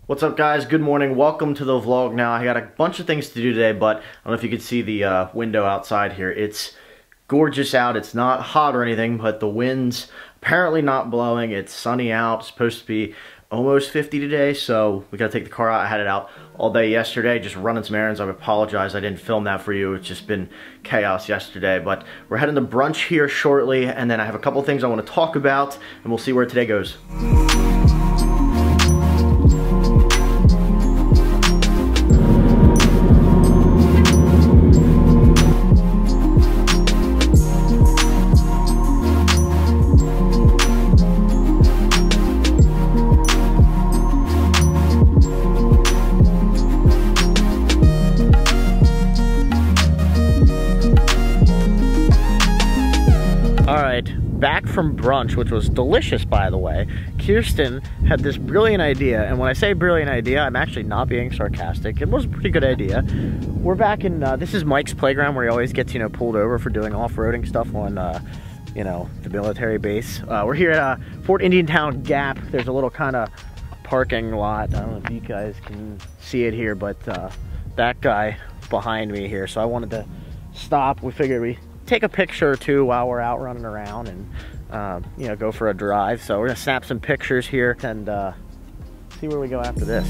What's up, guys? Good morning. Welcome to the vlog. Now I got a bunch of things to do today, but I don't know if you can see the window outside here. It's gorgeous out. It's not hot or anything, but the wind's apparently not blowing. It's sunny out. It's supposed to be almost 50 today, so we gotta take the car out. I had it out all day yesterday, just running some errands. I apologize I didn't film that for you. It's just been chaos yesterday, but we're heading to brunch here shortly, and then I have a couple things I want to talk about, and we'll see where today goes. Back from brunch, which was delicious, by the way. Kirsten had this brilliant idea, and when I say brilliant idea, I'm actually not being sarcastic. It was a pretty good idea. We're back in, this is Mike's playground where he always gets, pulled over for doing off-roading stuff on, the military base. We're here at Fort Indiantown Gap. There's a little kind of parking lot. I don't know if you guys can see it here, but that guy behind me here. So I wanted to stop. We figured we take a picture or two while we're out running around and go for a drive. So we're gonna snap some pictures here and see where we go after this.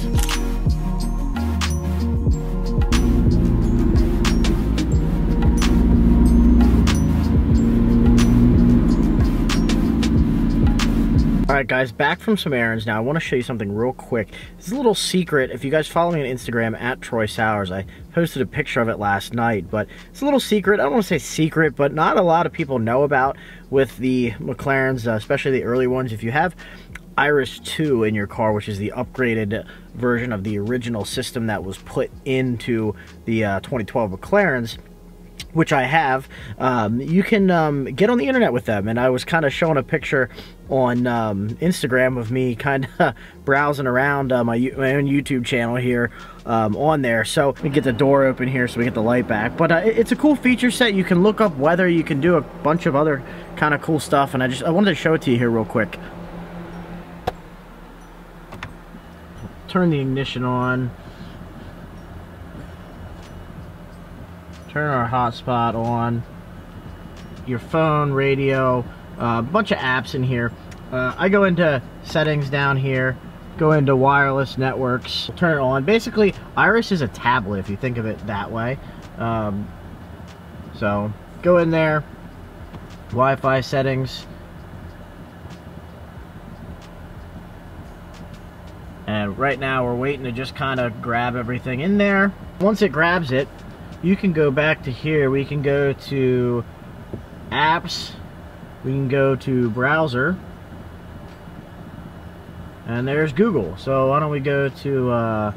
Alright guys, back from some errands now. I want to show you something real quick. It's a little secret. If you guys follow me on Instagram at Troy Sowers, I posted a picture of it last night, but it's a little secret. I don't want to say secret, but not a lot of people know about with the McLarens, especially the early ones. If you have Iris 2 in your car, which is the upgraded version of the original system that was put into the 2012 McLarens, which I have, you can get on the internet with them. And I was kind of showing a picture on Instagram of me kind of browsing around my own YouTube channel here on there. So we get the door open here so we get the light back. But it's a cool feature set. You can look up weather. You can do a bunch of other kind of cool stuff. And I wanted to show it to you here real quick. Turn the ignition on. Turn our hotspot on, your phone, radio, a bunch of apps in here. I go into settings down here, go into wireless networks, turn it on. Basically, Iris is a tablet if you think of it that way. So go in there, Wi-Fi settings, and right now we're waiting to just kind of grab everything in there. Once it grabs it, you can go back to here. We can go to apps, we can go to browser, and there's Google. So why don't we go to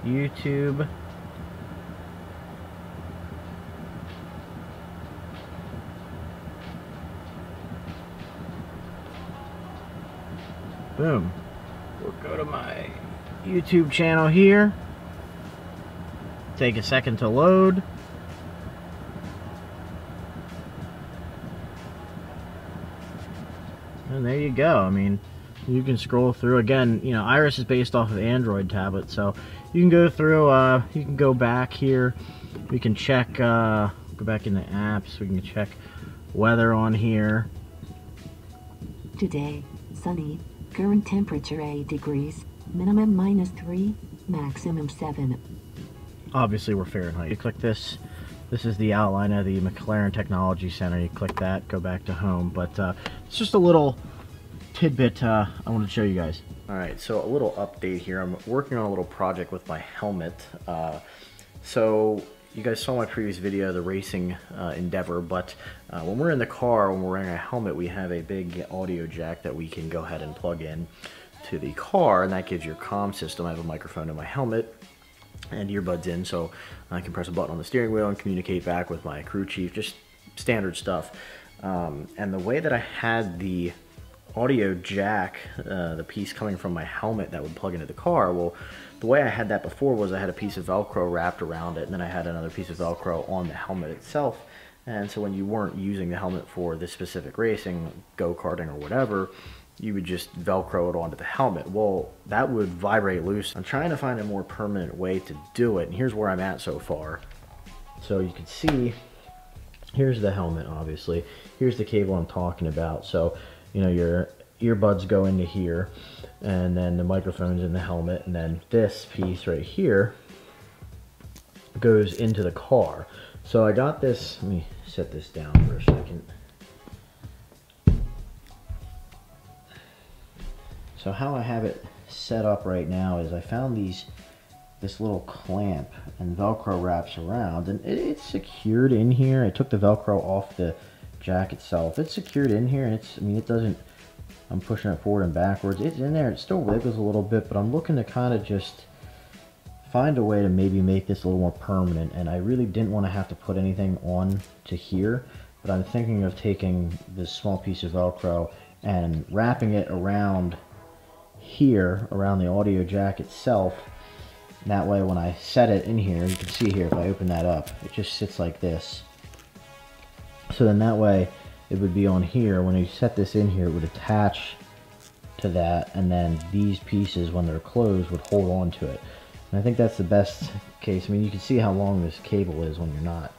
YouTube, boom. We'll go to my YouTube channel here. Take a second to load. And there you go. I mean, you can scroll through. Again, Iris is based off of Android tablet, so you can go through, you can go back here. We can check, go back into apps. We can check weather on here. Today, sunny, current temperature 8 degrees. Minimum -3, maximum 7. Obviously we're Fahrenheit. You click this. This is the outline of the McLaren Technology Center. You click that, go back to home. But it's just a little tidbit I want to show you guys. Alright, so a little update here. I'm working on a little project with my helmet. So you guys saw my previous video, the racing endeavor, but when we're in the car, when we're wearing a helmet, we have a big audio jack that we can go ahead and plug in to the car, and that gives your comm system. I have a microphone in my helmet and earbuds in, so I can press a button on the steering wheel and communicate back with my crew chief, just standard stuff. And the way that I had the audio jack, the piece coming from my helmet that would plug into the car, well, the way I had that before was I had a piece of Velcro wrapped around it, and then I had another piece of Velcro on the helmet itself. And so when you weren't using the helmet for this specific racing, go-karting or whatever, you would just Velcro it onto the helmet. Well, that would vibrate loose. I'm trying to find a more permanent way to do it, and here's where I'm at so far. So you can see, here's the helmet, obviously. Here's the cable I'm talking about. So, you know, your earbuds go into here, and then the microphone's in the helmet, and then this piece right here goes into the car. So I got this, let me set this down for a second. So how I have it set up right now is I found this little clamp, and Velcro wraps around, and it's secured in here. I took the Velcro off the jack itself. It's secured in here, and it's, I mean, it doesn't, I'm pushing it forward and backwards. It's in there, it still wiggles a little bit, but I'm looking to kind of just find a way to maybe make this a little more permanent, and I really didn't want to have to put anything on to here, but I'm thinking of taking this small piece of Velcro and wrapping it around here, around the audio jack itself. That way when I set it in here, you can see here, if I open that up, it just sits like this. So then that way it would be on here. When you set this in here, it would attach to that, and then these pieces, when they're closed, would hold on to it. And I think that's the best case. I mean, you can see how long this cable is when you're not,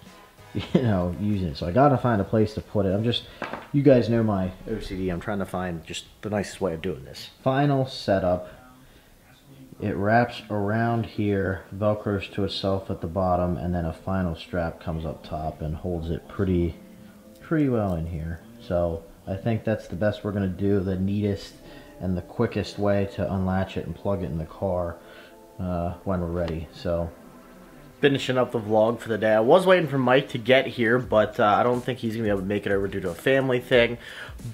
you know, using it. So I gotta find a place to put it. I'm just, you guys know my OCD. I'm trying to find just the nicest way of doing this. Final setup. It wraps around here, Velcros to itself at the bottom, and then a final strap comes up top and holds it pretty well in here. So I think that's the best we're gonna do, the neatest and the quickest way to unlatch it and plug it in the car when we're ready. So finishing up the vlog for the day. I was waiting for Mike to get here, but I don't think he's gonna be able to make it over due to a family thing.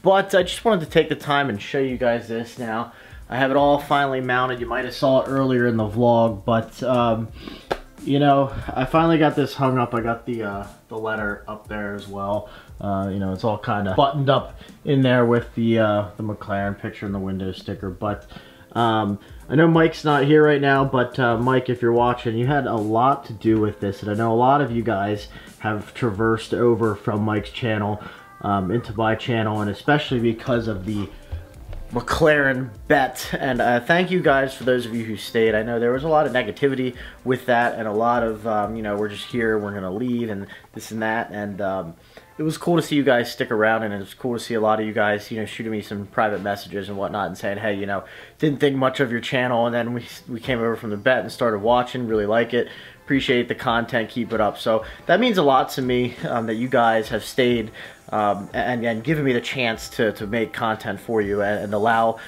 But I just wanted to take the time and show you guys this now. I have it all finally mounted. You might have saw it earlier in the vlog, but you know, I finally got this hung up. I got the letter up there as well. You know, it's all kind of buttoned up in there with the McLaren picture and the window sticker. But I know Mike's not here right now, but Mike, if you're watching, you had a lot to do with this, and I know a lot of you guys have traversed over from Mike's channel into my channel, and especially because of the McLaren bet. And thank you guys for those of you who stayed. I know there was a lot of negativity with that, and a lot of you know, we're just here, we're gonna leave, and this and that, and it was cool to see you guys stick around, and it was cool to see a lot of you guys, you know, shooting me some private messages and whatnot and saying, hey, you know, didn't think much of your channel, and then we came over from the bet and started watching, really like it, appreciate the content, keep it up. So that means a lot to me, that you guys have stayed and given me the chance to make content for you and allow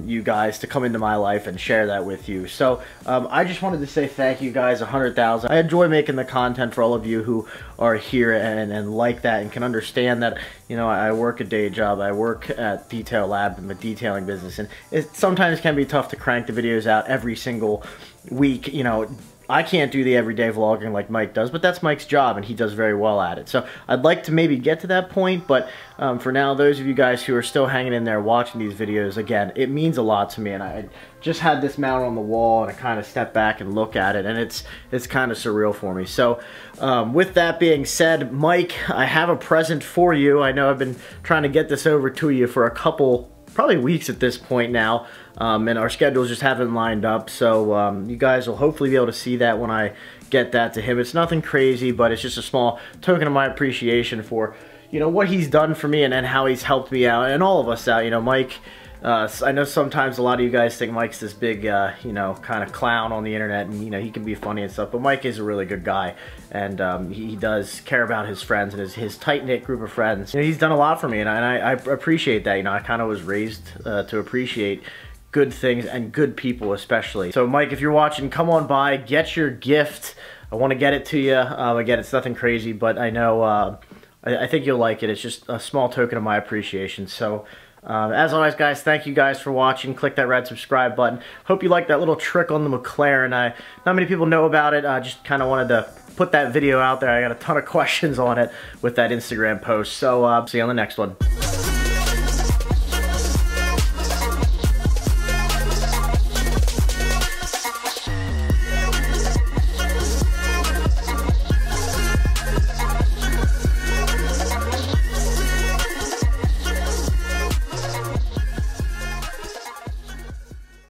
you guys to come into my life and share that with you. So I just wanted to say thank you guys, 100,000. I enjoy making the content for all of you who are here and like that and can understand that, you know, I work a day job. I work at Detail Lab in the detailing business, and it sometimes can be tough to crank the videos out every single week. You know, I can't do the everyday vlogging like Mike does, but that's Mike's job, and he does very well at it. So I'd like to maybe get to that point, but for now, those of you guys who are still hanging in there watching these videos, again, it means a lot to me, and I just had this mounted on the wall, and I kind of step back and look at it, and it's kind of surreal for me. So with that being said, Mike, I have a present for you. I know I've been trying to get this over to you for a couple, probably weeks at this point now, and our schedules just haven't lined up, so you guys will hopefully be able to see that when I get that to him. It's nothing crazy, but it's just a small token of my appreciation for, you know, what he's done for me and how he's helped me out and all of us out. You know, Mike, I know sometimes a lot of you guys think Mike's this big, you know, kind of clown on the internet, and, you know, he can be funny and stuff, but Mike is a really good guy, and he does care about his friends and his tight-knit group of friends. You know, he's done a lot for me, and I appreciate that. You know, I kind of was raised to appreciate good things and good people especially. So Mike, if you're watching, come on by, get your gift. I want to get it to you. Again, it's nothing crazy, but I know I think you'll like it. It's just a small token of my appreciation. So as always, guys, thank you guys for watching. Click that red subscribe button. Hope you like that little trick on the McLaren. Not many people know about it. I just kind of wanted to put that video out there. I got a ton of questions on it with that Instagram post. So see you on the next one.